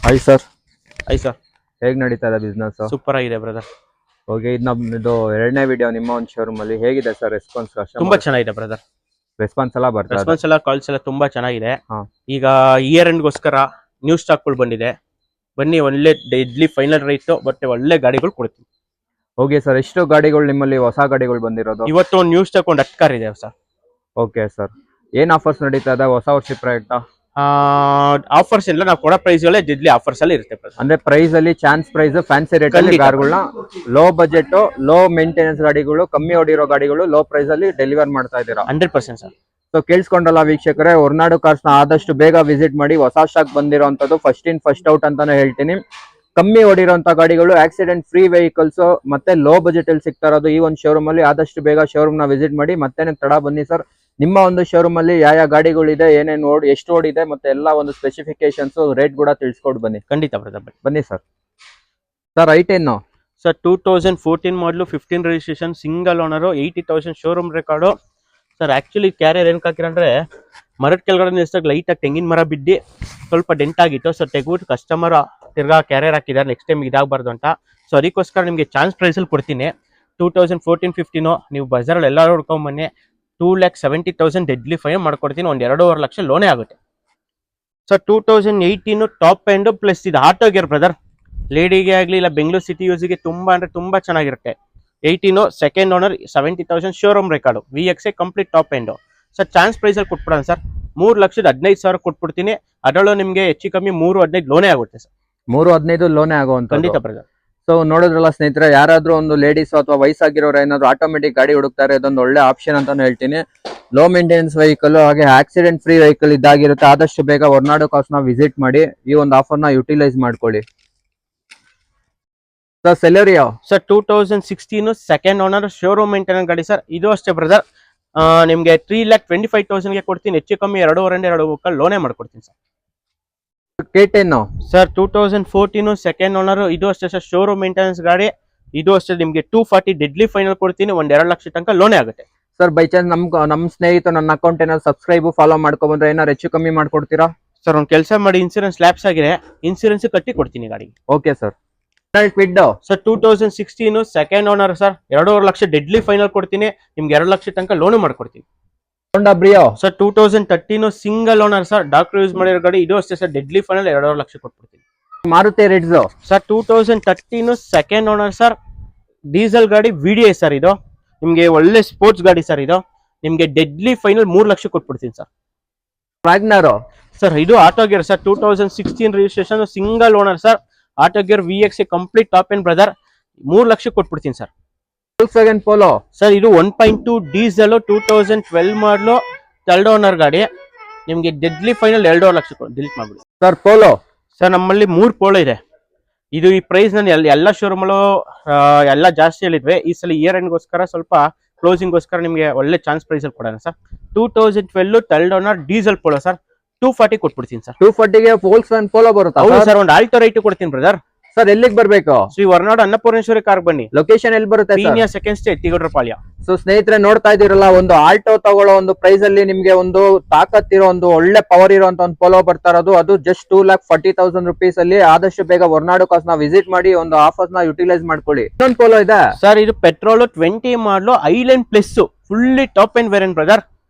Hi sir. Hi sir. ಹೇಗೆ ನಡೀತಾ ಇದೆ ಬಿಸ್ನೆಸ್? ಸೂಪರ್ ಆಗಿದೆ ಬ್ರದರ್. ಓಕೆ, ಇದು ನಮ್ಮದು ಎರಡನೇ ವಿಡಿಯೋ ನಿಮ್ಮ ಒಂದು ಶೋರೂಮ್ ಅಲ್ಲಿ. ಹೇಗಿದೆ ಸರ್ ರೆಸ್ಪಾನ್ಸ್? ತುಂಬಾ ಚೆನ್ನಾಗಿದೆ ಬ್ರದರ್. ರೆಸ್ಪಾನ್ಸ್ ಎಲ್ಲ ಬರ್ತಾ ರೆಸ್ಪಾನ್ಸ್ ಎಲ್ಲ ಕಾಲ್ಸ್ ಎಲ್ಲ ತುಂಬಾ ಚೆನ್ನಾಗಿದೆ. ಹಾ. ಈಗ ಇಯರ್ ಎಂಡ್ಗೋಸ್ಕರ ನ್ಯೂ ಸ್ಟಾಕ್ಗಳು ಬಂದಿದೆ. ಬನ್ನಿ, ಒಳ್ಳೆ ಡೆಡ್ಲಿ ಫೈನಲ್ ರೈಟ್ ಬಟ್ ಒಳ್ಳೆ ಗಾಡಿಗಳು ಕೊಡ್ತೀವಿ. ಓಕೆ ಸರ್, ಎಷ್ಟು ಗಾಡಿಗಳು ನಿಮ್ಮಲ್ಲಿ ಹೊಸ ಗಾಡಿಗಳು ಬಂದಿರೋದು? ಇವತ್ತು ಒಂದು ನ್ಯೂ ಸ್ಟಾಕ್ ಒಂದು 10 ಕಾರ್ ಇದೆ ಸರ್. ಓಕೆ ಸರ್, ಏನ್ ಆಫರ್ಸ್ ನಡೀತಾ ಇದೆ ಹೊಸ ವರ್ಷ ಪ್ರಯುಕ್ತ? ಆಫರ್ಸ್ ಎಲ್ಲ ನಾವು ಕೊಡೋ ಪ್ರೈಸ್ ಗಳೇ ಡೆಡ್ಲಿ ಆಫರ್ಸ್ ಅಲ್ಲಿ ಇರುತ್ತೆ brother. ಅಂದ್ರೆ ಪ್ರೈಸ್ ಅಲ್ಲಿ ಚಾನ್ಸ್ ಪ್ರೈಸ್ ಫ್ಯಾನ್ಸಿ ರೇಟ್ ಅಲ್ಲಿ ಖಂಡಿತ. ಕಾರ್ಗಳನ್ನ ಲೋ ಬಜೆಟ್ ಲೋ ಮೇಂಟೆನೆನ್ಸ್ ಗಾಡಿಗಳು, ಕಮ್ಮಿ ಹೊಡಿರೋ ಗಾಡಿಗಳು ಲೋ ಪ್ರೈಸ್ ಅಲ್ಲಿ ಡೆಲಿವರ್ ಮಾಡ್ತಾ ಇದ್ದೀರಾ? 100% ಸರ್. ಸೊ ಕೇಳಿಸ್ಕೊಂಡಲ್ಲ ವೀಕ್ಷಕರೇ, ಹೊರನಾಡು ಕಾರ್ಸ್ ನ ಆದಷ್ಟು ಬೇಗ ವಿಸಿಟ್ ಮಾಡಿ. ಹೊಸ ಸ್ಟಾಕ್ ಬಂದಿರೋಂಥದ್ದು ಫಸ್ಟ್ ಇನ್ ಫಸ್ಟ್ ಔಟ್ ಅಂತಾನೆ ಹೇಳ್ತೀನಿ. ಕಮ್ಮಿ ಹೊಡಿರೋಂಥ ಗಾಡಿಗಳು, ಆಕ್ಸಿಡೆಂಟ್ ಫ್ರೀ ವೆಹಿಕಲ್ಸ್ ಮತ್ತೆ ಲೋ ಬಜೆಟ್ ಅಲ್ಲಿ ಸಿಗ್ತಾ ಇರೋದು ಈ ಒಂದು ಶೋರೂಮ್ ಅಲ್ಲಿ. ಆದಷ್ಟು ಬೇಗ ಶೋರೂಮ್ ನ ವಿಸಿಟ್ ಮಾಡಿ. ಮತ್ತೇನೆ ತಡ ಬನ್ನಿ ಸರ್, ನಿಮ್ಮ ಒಂದು ಶೋರೂಮ್ ಅಲ್ಲಿ ಯಾವ ಗಾಡಿಗಳಿದೆ, ಏನೇನು ಎಷ್ಟು ಓಡಿದೆ ಮತ್ತೆ ಎಲ್ಲ ಒಂದು ಸ್ಪೆಸಿಫಿಕೇಶನ್ಸ್ ರೇಟ್ ಕೂಡ ತಿಳಿಸ್ಕೊಡ್ ಬನ್ನಿ. ಖಂಡಿತ ಬ್ರದರ್, ಬನ್ನಿ ಸರ್. ಸರ್ ಐಟೆನ್ ಸರ್ 2014 ಮಾಡಲು 15 registration, single owner, 80,000 showroom record sir. Actually carrier ಏನಕ್ಕೆ ಹಾಕಿರಂದ್ರೆ ಮರದ ಕೆಳಗಡೆ ನಿಲ್ಸಾಗ ಲೈಟ್ ಆಗಿ ತೆಂಗಿನ ಮರ ಬಿದ್ದು ಸ್ವಲ್ಪ ಡೆಂಟ್ ಆಗಿತ್ತು. ಸೊ ತೆಗ್ಬಿಟ್ಟು ಕಸ್ಟಮರ್ ತಿರ್ಗಾ ಕ್ಯಾರಿಯರ್ ಹಾಕಿದ್ದಾರೆ, ನೆಕ್ಸ್ಟ್ ಟೈಮ್ ಇದಾಗಬಾರ್ದು ಅಂತ. ಸೊ ಅದಕ್ಕೋಸ್ಕರ ನಿಮಗೆ ಚಾನ್ಸ್ ಪ್ರೈಸಲ್ಲಿ ಕೊಡ್ತೀನಿ. 2014-15 ನೀವು ಬಜಾರಲ್ಲಿ ಎಲ್ಲರೂ ಹುಡ್ಕೊಂಬನ್ನಿ. 2,70,000 ಡೆಡ್ಲಿ ಫೈನ್ ಮಾಡ್ಕೊಡ್ತೀನಿ. ಒಂದು 2.5 ಲಕ್ಷ ಲೋನೇ ಆಗುತ್ತೆ. ಸೊ 2018 ಟಾಪ್ ಎಂಡ್ ಪ್ಲಸ್ ಇದು ಆಟೋ ಗೇರ್ ಬ್ರದರ್. ಲೇಡಿಗೆ ಆಗಲಿ ಇಲ್ಲ ಬೆಂಗಳೂರು ಸಿಟಿ ಯೂಸಿಗೆ ತುಂಬಾ ಅಂದ್ರೆ ತುಂಬಾ ಚೆನ್ನಾಗಿರುತ್ತೆ. 18 second owner, 70,000 showroom record, VXA complete top end. Sir chance ಪ್ರೈಸಲ್ಲಿ ಕೊಟ್ಬಿಡೋಣ ಸರ್. 3,15,000 ಕೊಟ್ಬಿಡ್ತೀನಿ. ಅದರಲ್ಲೂ ನಿಮಗೆ ಹೆಚ್ಚು ಕಮ್ಮಿ 3,15 ಲೋನೇ ಆಗುತ್ತೆ ಸರ್. 3,15 ಲೋನೇ ಆಗುವಂತ? ಖಂಡಿತ ಬ್ರದರ್. ಸೊ ನೋಡಿದ್ರಲ್ಲ ಸ್ನೇಹಿತರೆ, ಯಾರಾದ್ರೂ ಒಂದು ಲೇಡೀಸ್ ಅಥವಾ ವಯಸ್ಸಾಗಿರೋರು ಏನಾದ್ರು ಆಟೋಮೆಟಿಕ್ ಗಾಡಿ ಹುಡುಕ್ತಾರೆ, ಇದೊಂದು ಒಳ್ಳೆ ಆಪ್ಷನ್ ಅಂತಾನು ಹೇಳ್ತೀನಿ. ಲೋ ಮೇಂಟೆನೆನ್ಸ್ ವೆಹಿಕಲ್ ಹಾಗೆ ಆಕ್ಸಿಡೆಂಟ್ ಫ್ರೀ ವೆಹಿಕಲ್ ಇದಾಗಿರುತ್ತೆ. ಆದಷ್ಟು ಬೇಗ ಹೊರನಾಡು ಕಾರ್ಸ್ ನ ವಿಸಿಟ್ ಮಾಡಿ, ಈ ಒಂದು ಆಫರ್ ನ ಯುಟಿಲೈಸ್ ಮಾಡ್ಕೊಳ್ಳಿ. Sir Celerio sir 2016 second owner showroom maintenance ಗಾಡಿ ಸರ್. ಇದು ಅಷ್ಟೇ ಬ್ರದರ್, ನಿಮಗೆ 3,25,000 ಕೊಡ್ತೀನಿ. ಹೆಚ್ಚು ಕಮ್ಮಿ 2.5 ಲೋನೇ ಮಾಡ್ಕೊಡ್ತೀನಿ sir. K10 sir 2014 second owner, ಇದು ಅಷ್ಟೇ ಸರ್ ಶೋರೂಮ್ ಮೇಂಟೆನೆನ್ಸ್ ಗಾಡಿ. ಇದು ಅಷ್ಟೇ ನಿಮಗೆ 240 ಡೆಡ್ಲಿ ಫೈನಲ್ ಕೊಡ್ತೀನಿ. 1.5 ಲಕ್ಷ ತನಕ ಲೋನೇ ಆಗುತ್ತೆ ಸರ್. ಬೈ ಚಾನ್ಸ್ ನಮ್ ಸ್ನೇಹಿತರು ನನ್ನ ಅಕೌಂಟ್ ಏನಾದ್ರು ಸಬ್ಸ್ಕ್ರೈಬ್ ಫಾಲೋ ಮಾಡ್ಕೊಬಂದ್ರೆ ಏನಾರು ಹೆಚ್ಚು ಕಮ್ಮಿ ಮಾಡ್ಕೊಡ್ತೀರಾ ಸರ್? ಒಂದು ಕೆಲಸ ಮಾಡಿ, ಇನ್ಸೂರೆನ್ಸ್ ಲ್ಯಾಪ್ಸ್ ಆಗಿದೆ, ಇನ್ಸೂರೆನ್ಸ್ ಕಟ್ಟಿ ಕೊಡ್ತೀನಿ ಗಾಡಿ. Okay sir. Kwid sir 2016 second owner sir, 2.5 lakh deadly final ಕೊಡ್ತೀನಿ. ನಿಮ್ಗೆ 2 ಲಕ್ಷ ತನಕ ಲೋನು ಮಾಡ್ಕೊಡ್ತೀನಿ. Honda Brio sir 2013 single owner sir, doctor use ಮಾಡಿರೋ ಗಾಡಿ. ಇದು ಅಷ್ಟೇ ಸರ್ ಡೆಡ್ಲಿ ಫೈನಲ್ 2.5 ಲಕ್ಷ ಕೊಟ್ಬಿಡ್ತೀನಿ. Maruti Ritz sir 2013 second owner sir, diesel ಗಾಡಿ, VDI ಸರ್. ಇದು ನಿಮ್ಗೆ ಒಳ್ಳೆ ಸ್ಪೋರ್ಟ್ಸ್ ಗಾಡಿ ಸರ್. ಇದು ನಿಮ್ಗೆ ಡೆಡ್ಲಿ ಫೈನಲ್ 3 ಲಕ್ಷ ಕೊಟ್ಬಿಡ್ತೀನಿ ಸರ್. ವ್ಯಾಗ್ನರ್ ಸರ್ ಇದು auto gear sir, 2016 registration, single owner sir, auto gear, VXA complete top end brother. 3 lakh ಕೊಟ್ಬಿಡ್ತೀನಿ ಸರ್. Volkswagen Polo ಸರ್ ಇದು 1.2 ಡೀಸೆಲ್, 2012 ಮಾಡಲು, ಥರ್ಡ್ ಓನರ್ ಗಾಡಿ. ನಿಮ್ಗೆ ಡೆಡ್ಲಿ ಫೈನಲ್ 2.5 ಲಕ್ಷ ಡಿಲೀಟ್ ಮಾಡ್ಬಿಡಿ ಸರ್. ಪೋಲೋ ಸರ್ ನಮ್ಮಲ್ಲಿ 3 polo ಇದೆ. ಇದು ಈ ಪ್ರೈಸ್ ನಾನು ಎಲ್ಲ ಶೋರೂಮಲ್ಲೂ ಎಲ್ಲ ಜಾಸ್ತಿ ಹೇಳಿದ್ವಿ. ಈ ಸಲ ಇಯರ್ ಎಂಡ್ಗೋಸ್ಕರ ಸ್ವಲ್ಪ ಕ್ಲೋಸಿಂಗ್ಗೋಸ್ಕರ ನಿಮಗೆ ಒಳ್ಳೆ ಚಾನ್ಸ್ ಪ್ರೈಸಲ್ಲಿ ಕೊಡೋಣ sir. 2012 third owner diesel Polo sir, 240 ಕೊಟ್ಬಿಡ್ತೀನಿ ಸರ್. 240ಗೆ Volkswagen Polo ಬರುತ್ತಾ? ಹೌದು ಸರ್, ಒಂದು ಆಲ್ಟೋ ರೈಟ್ ಕೊಡ್ತೀನಿ ಬ್ರದರ್. ಸರ್ ಎಲ್ಲಿಗೆ ಬರ್ಬೇಕು? ಶ್ರೀ ಹೊರನಾಡು ಅನ್ನಪೂರ್ಣೇಶ್ವರಿ ಕಾರ್ ಬನ್ನಿ. ಲೊಕೇಶನ್ ಎಲ್ಲಿ ಬರುತ್ತೆ? ಪೀನಿಯಾ ಸೆಕೆಂಡ್ ಸ್ಟೇ, ತಿಗೋಡ್ರ ಪಾಳ್ಯ. ಸೊ ಸ್ನೇಹಿತರೆ ನೋಡ್ತಾ ಇದೀರಲ್ಲ, ಒಂದು ಆಲ್ಟೋ ತಗೊಳ್ಳೋ ಒಂದು ಪ್ರೈಸ್ ಅಲ್ಲಿ ನಿಮ್ಗೆ ಒಂದು ತಾಕತ್ ಇರೋ ಒಂದು ಒಳ್ಳೆ ಪವರ್ ಇರುವಂತ ಒಂದು ಪೋಲೋ ಬರ್ತಾ ಇರೋದು. ಅದು ಜಸ್ಟ್ 2,40,000 ರುಪೀಸ್ ಅಲ್ಲಿ. ಆದಷ್ಟು ಬೇಗ ಹೊರನಾಡು ಕಾರ್ಸ್ ನ ವಿಸಿಟ್ ಮಾಡಿ, ಒಂದು ಆಫರ್ಸ್ ನ ಯುಟಿಲೈಸ್ ಮಾಡ್ಕೊಳ್ಳಿ. ಇನ್ನೊಂದು ಪೋಲೋ ಇದೆ ಸರ್, ಇದು petrol 20 model, island plus, fully top end variant brother.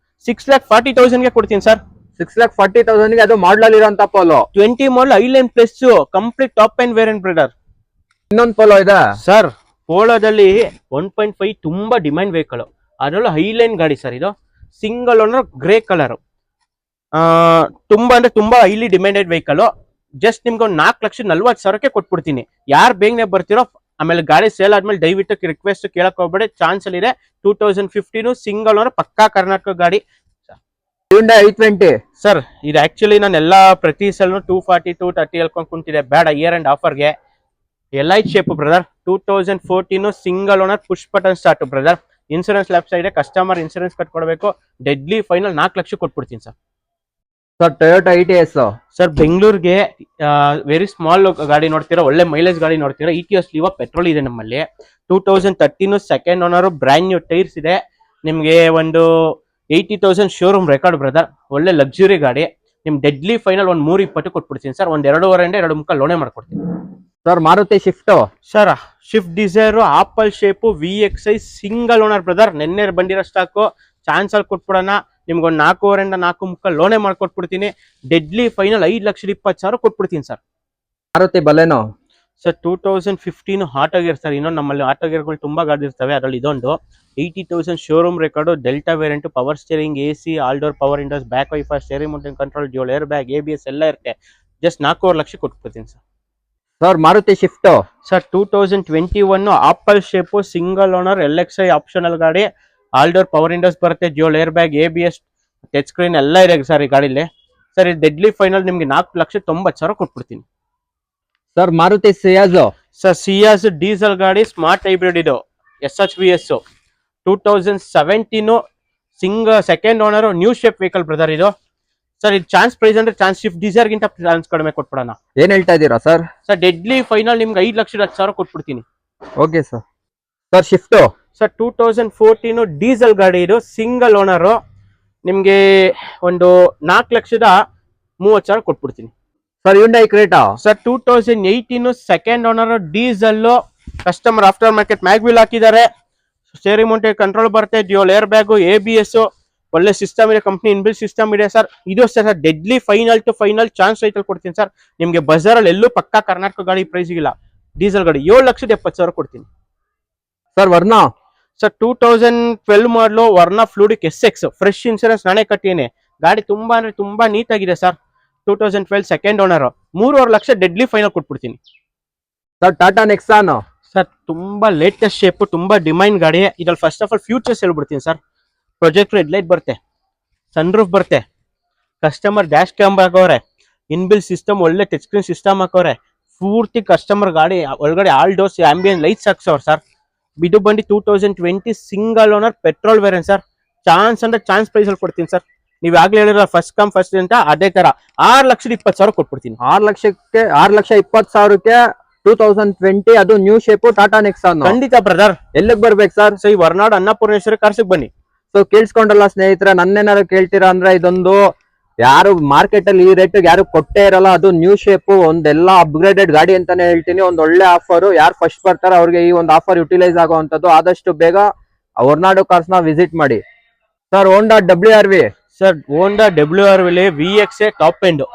6,40,000 ಕೊಡ್ತೀನಿ ಸರ್. 6,40,000 ಅದು ಮಾಡಲ್ ಇರುವಂತ Polo. 20 model island plus, complete top end variant brother. ಇನ್ನೊಂದು ಪೋಲೋ ಇದೆ ಸರ್. ಪೋಲೋದಲ್ಲಿ 1.5 ತುಂಬಾ ಡಿಮ್ಯಾಂಡ್ ವೆಹಿಕಲ್, ಅದರಲ್ಲೂ ಹೈಲೈನ್ ಗಾಡಿ ಸರ್. ಇದು ಸಿಂಗಲ್ ಓನರ್, ಗ್ರೇ ಕಲರ್, ತುಂಬಾ ಅಂದ್ರೆ ತುಂಬಾ ಹೈಲಿ ಡಿಮ್ಯಾಂಡೆಡ್ ವೆಹಿಕಲ್. ಜಸ್ಟ್ ನಿಮ್ಗೆ ಒಂದು 4,40,000 ಕೊಟ್ಬಿಡ್ತೀನಿ. ಯಾರು ಬೇಗನೆ ಬರ್ತಿರೋ, ಆಮೇಲೆ ಗಾಡಿ ಸೇಲ್ ಆದ್ಮೇಲೆ ದಯವಿಟ್ಟು ರಿಕ್ವೆಸ್ಟ್ ಕೇಳಕ್ ಹೋಗ್ಬೇಡಿ, ಚಾನ್ಸ್ ಅಲ್ಲಿ ಇದೆ. 2015 ಸಿಂಗಲ್ ಓನರ್, ಪಕ್ಕಾ ಕರ್ನಾಟಕ ಗಾಡಿ. Hyundai i20 ಸರ್ ಇದು ಆಕ್ಚುಲಿ ನಾನು ಎಲ್ಲ ಪ್ರತಿ ಸಲ 240 230 ಹೇಳ್ಕೊಂಡು ಕುಂತಿದೆ. ಬೇಡ, ಇಯರ್ ಅಂಡ್ ಆಫರ್ಗೆ LI shape brother. 2014 single owner, push button start brother. Insurance lapse ಆಗಿದೆ, ಕಸ್ಟಮರ್ ಇನ್ಸೂರೆನ್ಸ್ ಕಟ್ಕೊಡ್ಬೇಕು. ಡೆಡ್ಲಿ ಫೈನಲ್ 4 ಲಕ್ಷ ಕೊಟ್ಬಿಡ್ತೀನಿ sir. Sir Toyota ITS sir ಬೆಂಗಳೂರಿಗೆ ವೆರಿ ಸ್ಮಾಲ್ ಗಾಡಿ ನೋಡ್ತೀರಾ, ಒಳ್ಳೆ ಮೈಲೇಜ್ ಗಾಡಿ ನೋಡ್ತೀರಾ. ETS ಲಿವಾ ಪೆಟ್ರೋಲ್ ಇದೆ ನಮ್ಮಲ್ಲಿ. 2013 second owner, brand new tyres ಇದೆ. ನಿಮ್ಗೆ ಒಂದು 80,000 ಶೋರೂಮ್ ರೆಕಾರ್ಡ್ ಬ್ರದರ್. ಒಳ್ಳೆ ಲಕ್ಸುರಿ ಗಾಡಿ. ನಿಮ್ ಡೆಡ್ಲಿ ಫೈನಲ್ ಒಂದ್ 320 ಕೊಟ್ಬಿಡ್ತೀನಿ ಸರ್. ಒಂದ್ 2.5 2 ಮುಖ ಲೋನೆ ಮಾಡ್ಕೊಡ್ತೀನಿ sir. Maruti Swift sir. Swift Dzire apple shape VXI single owner brother. ನೆನ್ನೆ ಬಂದಿರೋ ಸ್ಟಾಕು ಚಾನ್ಸ್ ಅಲ್ಲಿ ಕೊಟ್ಬಿಡೋಣ. ನಿಮ್ಗೊಂದು 4.5 4 ಮುಖ ಲೋನೆ ಮಾಡ್ಕೊಟ್ಬಿಡ್ತೀನಿ. ಡೆಡ್ಲಿ ಫೈನಲ್ 5,20,000 ಕೊಟ್ಬಿಡ್ತೀನಿ sir. Maruti Baleno sir 2015 auto gear sir. ಇನ್ನೊಂದು ನಮ್ಮಲ್ಲಿ ಆಟೋ ಗೇರ್ಗಳು ತುಂಬಾ ಗಾಡಿ ಇರ್ತವೆ, ಅದರಲ್ಲಿ ಇದೊಂದು 80,000 showroom record, Delta variant, power steering, AC, all door power windows, back wiper, steering mounted control, dual air bag, ABS ಎಲ್ಲ ಇರುತ್ತೆ. ಜಸ್ಟ್ 4.5 ಲಕ್ಷ ಕೊಟ್ಬಿಡ್ತೀನಿ sir. Sir. Maruti Swift sir 2021 apple shape single owner LXI optional ಗಾಡಿ. All door power windows ಬರುತ್ತೆ, dual air bag, ABS, touch screen ಎಲ್ಲ ಇದೆ sir ಈ ಗಾಡಿಲಿ. Sir ಇದು ಡೆಡ್ಲಿ ಫೈನಲ್ ನಿಮ್ಗೆ 4,90,000 ಕೊಟ್ಬಿಡ್ತೀನಿ sir. Maruti Ciaz sir. Ciaz diesel ಗಾಡಿ, ಸ್ಮಾರ್ಟ್ ಹೈಬ್ರಿಡ್ ಇದು, SHVS 2017 second owner, new shape vehicle brother ಇದು. ಸರ್ ಇದು ಚಾನ್ಸ್ ಪ್ರೈಸ್ ಅಂದ್ರೆ ಚಾನ್ಸ್ ಶಿಫ್ಟ್ ಡಿಸೈರ್ ಗಿಂತ ಚಾನ್ಸ್ ಕಡಿಮೆ ಕೊಟ್ಬಿಡೋಣ. ಏನ್ ಹೇಳ್ತಾ ಇದ್ದೀರಾ ಸರ್? ಸರ್ ಡೆಡ್ಲಿ ಫೈನಲ್ ನಿಮ್ಗೆ 5,10,000 ಕೊಟ್ಬಿಡ್ತೀನಿ. Okay sir. Sir. Swift sir 2014 diesel ಗಾಡಿ ಇದು, ಸಿಂಗಲ್ ಓನರ್. ನಿಮ್ಗೆ ಒಂದು 4,30,000 ಕೊಟ್ಬಿಡ್ತೀನಿ sir. Hyundai Creta sir 2018 second owner diesel. Customer after market mag wheel ಹಾಕಿದ್ದಾರೆ, ಸ್ಟೇರಿಂಗ್ ಮೌಂಟೆಡ್ ಕಂಟ್ರೋಲ್ ಬರುತ್ತೆ, ಡ್ಯೂಯಲ್ ಏರ್ ಬ್ಯಾಗ್, ABS, ಒಳ್ಳೆ ಸಿಸ್ಟಮ್ ಇದೆ, ಕಂಪ್ನಿ ಇನ್ಬಿಲ್ಟ್ ಸಿಸ್ಟಮ್ ಇದೆ ಸರ್. ಇದು sir deadly final to final chance ರೈತಲ್ಲಿ ಕೊಡ್ತೀನಿ ಸರ್. ನಿಮ್ಗೆ ಬಜಾರ್ ಅಲ್ಲಿ ಎಲ್ಲೂ ಪಕ್ಕಾ ಕರ್ನಾಟಕ ಗಾಡಿ ಪ್ರೈಸ್ ಇಲ್ಲ. ಡೀಸೆಲ್ ಗಾಡಿ 7,70,000 ಕೊಡ್ತೀನಿ sir. Verna sir 2012 model Verna fluidic SX, fresh insurance ನಾನೇ ಕಟ್ಟಿನಿ. ಗಾಡಿ ತುಂಬಾ ಅಂದ್ರೆ ತುಂಬಾ ನೀಟ್ ಆಗಿದೆ sir. 2012 second owner, 3.5 lakh deadly final ಕೊಟ್ಬಿಡ್ತೀನಿ ಸರ್. ಟಾಟಾ ನೆಕ್ಸಾನ್ ಸರ್ ತುಂಬಾ ಲೇಟೆಸ್ಟ್ ಶೇಪ್, ತುಂಬಾ ಡಿಮೈನ್ ಗಾಡಿ. ಇದ್ರಲ್ಲಿ ಫಸ್ಟ್ ಆಫ್ ಆಲ್ ಫ್ಯೂಚರ್ಸ್ ಹೇಳ್ಬಿಡ್ತೀನಿ ಸರ್. ಪ್ರೊಜೆಕ್ಟರ್ ಹೆಡ್ಲೈಟ್ ಬರುತ್ತೆ, ಸನ್ ರೂಫ್ ಬರುತ್ತೆ, ಕಸ್ಟಮರ್ ಡ್ಯಾಶ್ ಕ್ಯಾಮ್ ಹಾಕೋರೆ, ಇನ್ಬಿಲ್ ಸಿಸ್ಟಮ್, ಒಳ್ಳೆ ಟಚ್ ಸ್ಕ್ರೀನ್ ಸಿಸ್ಟಮ್ ಹಾಕೋರೆ, ಪೂರ್ತಿ ಕಸ್ಟಮರ್ ಗಾಡಿ ಒಳಗಡೆ ಆಲ್ ಡೋರ್ಸ್ ಆಂಬಿಯನ್ ಲೈಟ್ಸ್ ಹಾಕ್ಸವ್ರ ಸರ್. ಇದು ಬಂದು 2020 single owner petrol variant sir. Chance ಅಂದ್ರೆ ಚಾನ್ಸ್ ಪ್ರೈಸ್ ಅಲ್ಲಿ ಕೊಡ್ತೀನಿ ಸರ್. ನೀವ್ ಆಗ್ಲೇ ಹೇಳಿರೋ ಫಸ್ಟ್ ಕಮ್ ಫಸ್ಟ್ ಅಂತ ಅದೇ ತರ 6,20,000 ಕೊಟ್ಬಿಡ್ತೀನಿ. 6,20,000ಕ್ಕೆ 2020 ಅದು ನ್ಯೂ ಶೇಪ್ ಟಾಟಾ ನೆಕ್ಸಾನ್. ಖಂಡಿತ ಬ್ರದರ್. ಎಲ್ಲಿಗೆ ಬರ್ಬೇಕು ಸರ್? ಸೊ ಈ ವರ್ನಾಡ್ ಅನ್ನಪೂರ್ಣೇಶ್ವರಿ ಕಾರ್ಸಿಗೆ ಬನ್ನಿ. ಸೊ ಕೇಳಿಸ್ಕೊಂಡಲ್ಲ ಸ್ನೇಹಿತರೆ, ನನ್ನೇನಾದ್ರು ಕೇಳ್ತೀರಾ ಅಂದ್ರೆ ಇದೊಂದು ಯಾರು ಮಾರ್ಕೆಟ್ ಅಲ್ಲಿ ಈ ರೇಟ್ ಯಾರು ಕೊಟ್ಟೇ ಇರಲ್ಲ. ಅದು ನ್ಯೂ ಶೇಪ್, ಒಂದೆಲ್ಲ ಅಪ್ಗ್ರೇಡೆಡ್ ಗಾಡಿ ಅಂತಾನೆ ಹೇಳ್ತೀನಿ. ಒಂದ್ ಒಳ್ಳೆ ಆಫರ್. ಯಾರು ಫಸ್ಟ್ ಬರ್ತಾರೆ ಅವ್ರಿಗೆ ಈ ಒಂದು ಆಫರ್ ಯುಟಿಲೈಸ್ ಆಗುವಂತದ್ದು. ಆದಷ್ಟು ಬೇಗ ಹೊರನಾಡು ಕಾರ್ಸ್ ನ ವಿಸಿಟ್ ಮಾಡಿ sir. Honda WRV sir. Honda WRV VXA top end,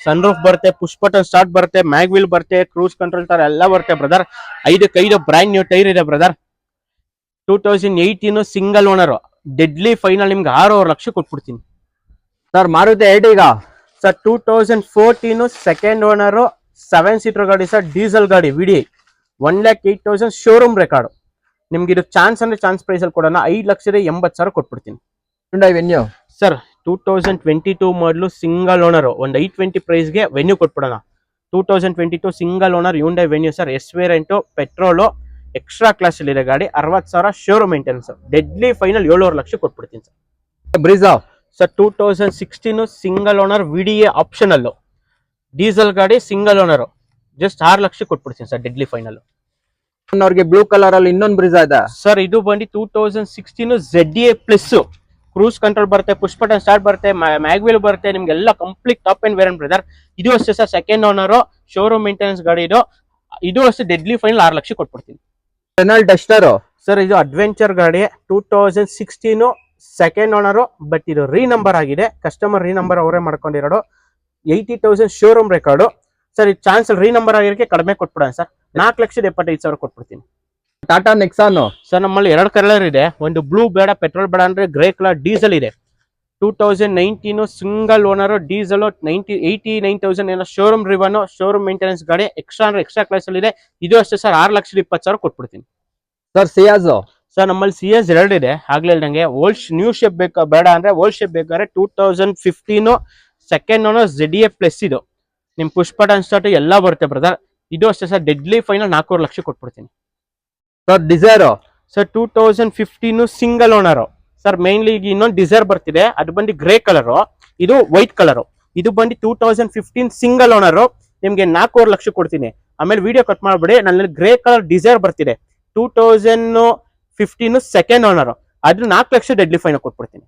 sun roof ಬರುತ್ತೆ, ಪುಷ್ ಬಟನ್ ಸ್ಟಾರ್ಟ್ ಬರುತ್ತೆ, ಮ್ಯಾಗ್ವಿಲ್ ಬರುತ್ತೆ, ಕ್ರೂಸ್ ಕಂಟ್ರೋಲ್ ತರ ಎಲ್ಲ ಬರುತ್ತೆ ಬ್ರದರ್. 5 ಬ್ರ್ಯಾಂಡ್ ನ್ಯೂ ಟೈರ್ ಇದೆ brother. 2018 single owner, deadly final ನಿಮ್ಗೆ 6.5 ಲಕ್ಷ ಕೊಟ್ಬಿಡ್ತೀನಿ sir. Maruti Ertiga sir 2014 second owner, 7 seater ಗಾಡಿ ಸರ್, ಡೀಸೆಲ್ ಗಾಡಿ, VDI, 1,08,000 ಶೋರೂಮ್ ರೆಕಾರ್ಡ್. ನಿಮ್ಗೆ ಇದು ಚಾನ್ಸ್ ಅಂದ್ರೆ ಚಾನ್ಸ್ ಪ್ರೈಸ್ ಅಲ್ಲಿ ಕೊಡೋಣ. 5,80,000 ಕೊಟ್ಬಿಡ್ತೀನಿ. Hyundai Venue ಸರ್ 2022 ಮಾಡಲು ಸಿಂಗಲ್ ಓನರ್, ಒಂದು 820 ಪ್ರೈಸ್ಗೆ ವೆನ್ಯೂ ಕೊಟ್ಬಿಡೋಣ. 2022 ಸಿಂಗಲ್ ಓನರ್ Hyundai Venue sir, S variant, petrol, extra class ಅಲ್ಲಿ ಇದೆ ಗಾಡಿ. 60,000 showroom maintenance. Deadly final 7.5 lakh ಕೊಟ್ಬಿಡ್ತೀನಿ sir. Brezza sir 2016 single owner VDA optional, diesel ಗಾಡಿ, ಸಿಂಗಲ್ ಓನರ್, ಜಸ್ಟ್ 6 ಲಕ್ಷ ಕೊಟ್ಬಿಡ್ತೀನಿ ಸರ್ ಡೆಡ್ಲಿ ಫೈನಲ್. ಅವ್ರಿಗೆ ಬ್ಲೂ ಕಲರ್ ಅಲ್ಲಿ ಇನ್ನೊಂದು ಬ್ರಿಜಾ ಇದೆ ಸರ್. ಇದು ಬಂದು 2016 ZA ಪ್ಲಸ್, ಕ್ರೂಸ್ ಕಂಟ್ರೋಲ್ ಬರುತ್ತೆ, ಪುಷ್ ಬಟನ್ ಸ್ಟಾರ್ಟ್ ಬರುತ್ತೆ, ಮ್ಯಾಗ್ವಿಲ್ ಬರುತ್ತೆ, ನಿಮ್ಗೆಲ್ಲ complete top end variant brother. ಇದು ಅಷ್ಟೇ sir, second owner, showroom maintenance ಗಾಡಿ ಇದು. ಇದು ಅಷ್ಟೇ ಡೆಡ್ಲಿ ಫೈನಲ್ 6 ಲಕ್ಷ ಕೊಟ್ಬಿಡ್ತೀನಿ. ರೆನಾಲ್ಟ್ ಡಸ್ಟರ್ ಸರ್ ಇದು ಅಡ್ವೆಂಚರ್ ಗಾಡಿ, 2016 ಸೆಕೆಂಡ್ ಓನರ್, ಬಟ್ ಇದು ರೀನಂಬರ್ ಆಗಿದೆ. ಕಸ್ಟಮರ್ ರೀನಂಬರ್ ಅವರೇ ಮಾಡ್ಕೊಂಡಿರೋದು. 80,000 ಶೋರೂಮ್ ರೆಕಾರ್ಡು ಸರ್. ಈ ಚಾನ್ಸ್ ರೀನಂಬರ್ ಆಗಿರೋಕ್ಕೆ ಕಡಿಮೆ ಕೊಟ್ಬಿಡೋಣ ಸರ್. 4,75,000 ಕೊಟ್ಬಿಡ್ತೀನಿ. ಟಾಟಾ ನೆಕ್ಸಾನ್ ಸರ್ ನಮ್ಮಲ್ಲಿ 2 ಕಲರ್ ಇದೆ. ಒಂದು ಬ್ಲೂ ಬೇಡ, ಪೆಟ್ರೋಲ್ ಬೇಡ ಅಂದ್ರೆ ಗ್ರೇ ಕಲರ್ ಡೀಸೆಲ್ ಇದೆ. 2019 ಸಿಂಗಲ್ ಓನರ್, ಡೀಸೆಲ್, 89,000 ಏನೋ ಶೋರೂಮ್ ರಿವನ್, ಶೋರೂಮ್ ಮೇಂಟೆನೆನ್ಸ್ ಗಾಡಿ, ಎಕ್ಸ್ಟ್ರಾ ಅಂದ್ರೆ ಎಕ್ಸ್ಟ್ರಾ ಕ್ಲಾಸ್ ಅಲ್ಲಿ ಇದೆ. ಇದು ಅಷ್ಟೇ ಸರ್, 6,20,000 ಕೊಟ್ಬಿಡ್ತೀನಿ ಸರ್. ಸಿಯಾಜ್ ಸರ್ ನಮ್ಮಲ್ಲಿ CS 2 ಇದೆ. ಆಗ್ಲೇ ಹೇಳ್ದಂಗೆ ಓಲ್ಡ್ ನ್ಯೂ ಶೇಪ್ ಬೇಕಾ ಬೇಡ ಅಂದ್ರೆ ಓಲ್ಡ್ ಶೇಪ್ ಬೇಕಾದ್ರೆ 2015 ಸೆಕೆಂಡ್ ಓನರ್ ZA ಪ್ಲಸ್. ಇದು ನಿಮ್ ಪುಷ್ ಬಟನ್ ಸ್ಟಾರ್ಟ್ ಎಲ್ಲ ಬರುತ್ತೆ ಬ್ರದರ್. ಇದು ಅಷ್ಟೇ ಸರ್, ಡೆಡ್ಲಿ ಫೈನಲ್ 4.5 ಲಕ್ಷ ಕೊಟ್ಬಿಡ್ತೀನಿ sir. Dzire sir 2015 single owner sir. Mainly ಈಗ ಇನ್ನೊಂದು ಡಿಸೈರ್ ಬರ್ತಿದೆ, ಅದು ಬಂದು ಗ್ರೇ ಕಲರ್, ಇದು ವೈಟ್ ಕಲರ್. ಇದು ಬಂದು 2015 ಸಿಂಗಲ್ ಓನರ್, ನಿಮ್ಗೆ 4.5 ಲಕ್ಷ ಕೊಡ್ತೀನಿ. ಆಮೇಲೆ ವಿಡಿಯೋ ಕಟ್ ಮಾಡ್ಬಿಡಿ. ನಲ್ಲಿ ಗ್ರೇ ಕಲರ್ ಡಿಸೈರ್ ಬರ್ತಿದೆ, 2015 ಸೆಕೆಂಡ್ ಓನರ್, ಅದು 4 ಲಕ್ಷ ಡೆಡ್ಲಿ ಫೈನ್ ಕೊಟ್ಬಿಡ್ತೀನಿ.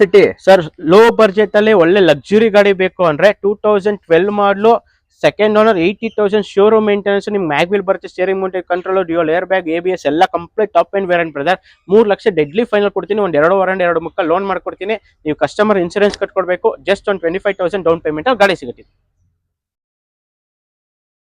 ಸಿಟಿ ಸರ್ ಲೋ ಬಜೆಟ್ ಅಲ್ಲಿ ಒಳ್ಳೆ ಲಕ್ಸುರಿ ಗಾಡಿ ಬೇಕು ಅಂದ್ರೆ 2012 model second owner 80,000 showroom maintenance ನಿಮ್ಗೆ ಮ್ಯಾಗ್ವಿಲ್ ಬರುತ್ತೆ, steering mounted control, dual air bag, ABS ಎಲ್ಲ complete top end variant brother. 3 lakh deadly final ಕೊಡ್ತೀನಿ, ಒಂದ್ 2 ವಾರ 2 ಮುಕ್ಕ ಲೋನ್ ಮಾಡ್ಕೊಡ್ತೀನಿ. ನೀವು ಕಸ್ಟಮರ್ ಇನ್ಸೂರೆನ್ಸ್ ಕಟ್ಕೊಡ್ಬೇಕು, ಜಸ್ಟ್ ಒಂದು 25,000 ಡೌನ್ ಪೇಮೆಂಟ್ ಗಾಡಿ ಸಿಗುತ್ತೆ.